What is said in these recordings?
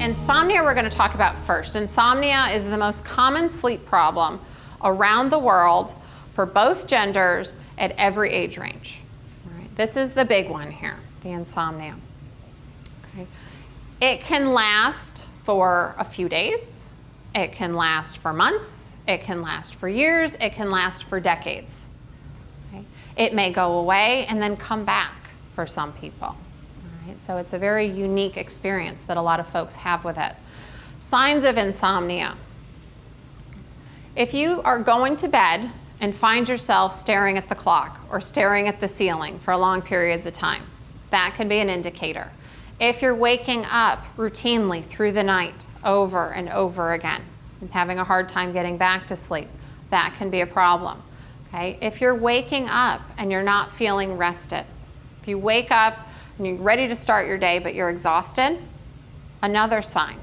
Insomnia we're going to talk about first. Insomnia is the most common sleep problem around the world for both genders at every age range. All right. This is the big one here, the insomnia. Okay. It can last for a few days. It can last for months. It can last for years. It can last for decades. Okay. It may go away and then come back for some people. Right? So it's a very unique experience that a lot of folks have with it. Signs of insomnia. If you are going to bed and find yourself staring at the clock or staring at the ceiling for long periods of time, that can be an indicator. If you're waking up routinely through the night over and over again and having a hard time getting back to sleep, that can be a problem. Okay? If you're waking up and you're not feeling rested, if you wake up and you're ready to start your day but you're exhausted, another sign.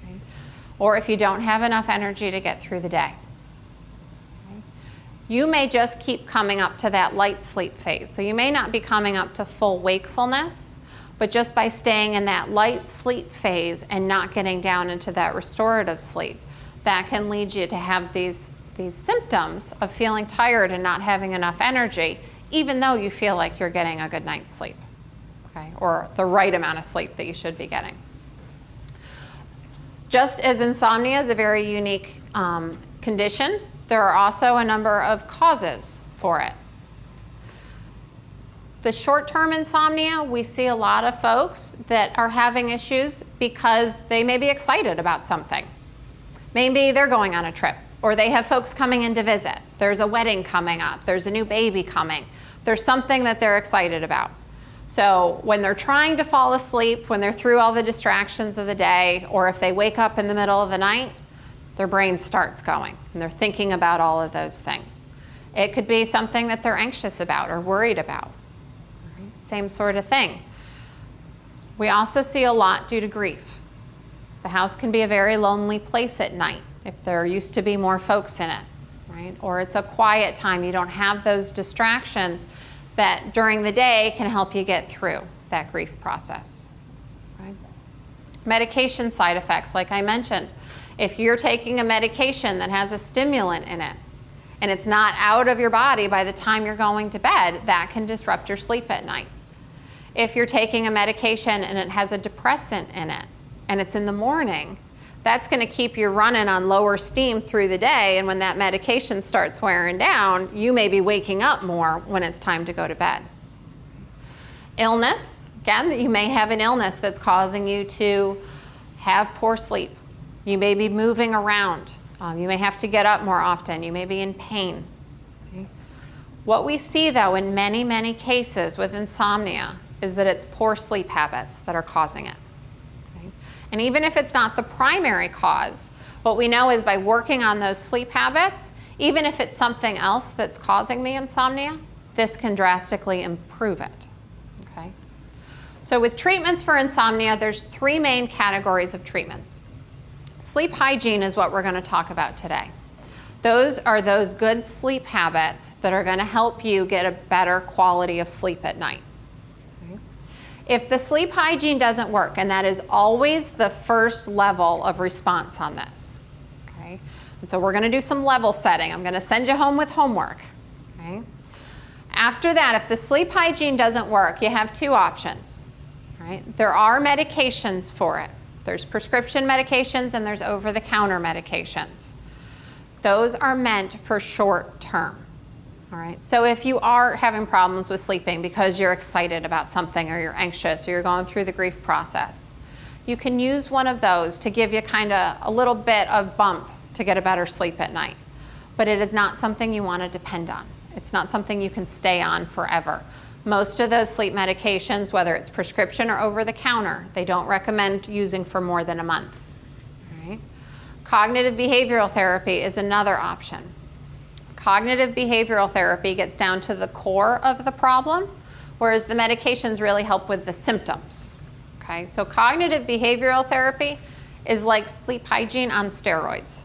Okay? Or if you don't have enough energy to get through the day. Okay? You may just keep coming up to that light sleep phase. So you may not be coming up to full wakefulness, but just by staying in that light sleep phase and not getting down into that restorative sleep, that can lead you to have these symptoms of feeling tired and not having enough energy, even though you feel like you're getting a good night's sleep. Okay, or the right amount of sleep that you should be getting. Just as insomnia is a very unique condition, there are also a number of causes for it. The short-term insomnia, we see a lot of folks that are having issues because they may be excited about something. Maybe they're going on a trip, or they have folks coming in to visit. There's a wedding coming up. There's a new baby coming. There's something that they're excited about. So when they're trying to fall asleep, when they're through all the distractions of the day, or if they wake up in the middle of the night, their brain starts going and they're thinking about all of those things. It could be something that they're anxious about or worried about. Same sort of thing. We also see a lot due to grief. The house can be a very lonely place at night if there used to be more folks in it, right? Or it's a quiet time. You don't have those distractions that during the day can help you get through that grief process. Right? Medication side effects, like I mentioned. If you're taking a medication that has a stimulant in it and it's not out of your body by the time you're going to bed, that can disrupt your sleep at night. If you're taking a medication and it has a depressant in it and it's in the morning, that's going to keep you running on lower steam through the day, and when that medication starts wearing down, you may be waking up more when it's time to go to bed. Illness, again, you may have an illness that's causing you to have poor sleep. You may be moving around. You may have to get up more often. You may be in pain. Okay? What we see, though, in many, many cases with insomnia is that it's poor sleep habits that are causing it. And even if it's not the primary cause, what we know is by working on those sleep habits, even if it's something else that's causing the insomnia, this can drastically improve it. Okay? So with treatments for insomnia, there's three main categories of treatments. Sleep hygiene is what we're going to talk about today. Those are those good sleep habits that are going to help you get a better quality of sleep at night. If the sleep hygiene doesn't work, and that is always the first level of response on this, okay? And so we're going to do some level setting. I'm going to send you home with homework, okay? After that, if the sleep hygiene doesn't work, you have two options, right? There are medications for it. There's prescription medications and there's over-the-counter medications. Those are meant for short term. All right, so if you are having problems with sleeping because you're excited about something or you're anxious or you're going through the grief process, you can use one of those to give you kind of a little bit of bump to get a better sleep at night. But it is not something you want to depend on. It's not something you can stay on forever. Most of those sleep medications, whether it's prescription or over the counter, they don't recommend using for more than a month. All right? Cognitive behavioral therapy is another option. Cognitive behavioral therapy gets down to the core of the problem, whereas the medications really help with the symptoms. Okay, so cognitive behavioral therapy is like sleep hygiene on steroids.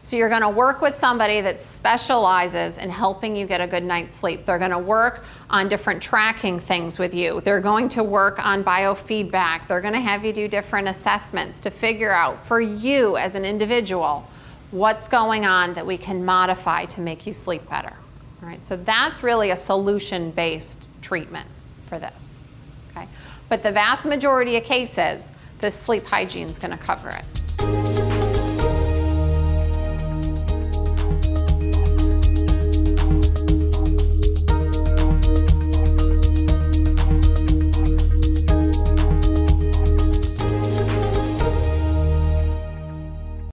So you're going to work with somebody that specializes in helping you get a good night's sleep. They're going to work on different tracking things with you. They're going to work on biofeedback. They're going to have you do different assessments to figure out for you as an individual what's going on that we can modify to make you sleep better. All right, so that's really a solution-based treatment for this. Okay, but the vast majority of cases, the sleep hygiene is going to cover it.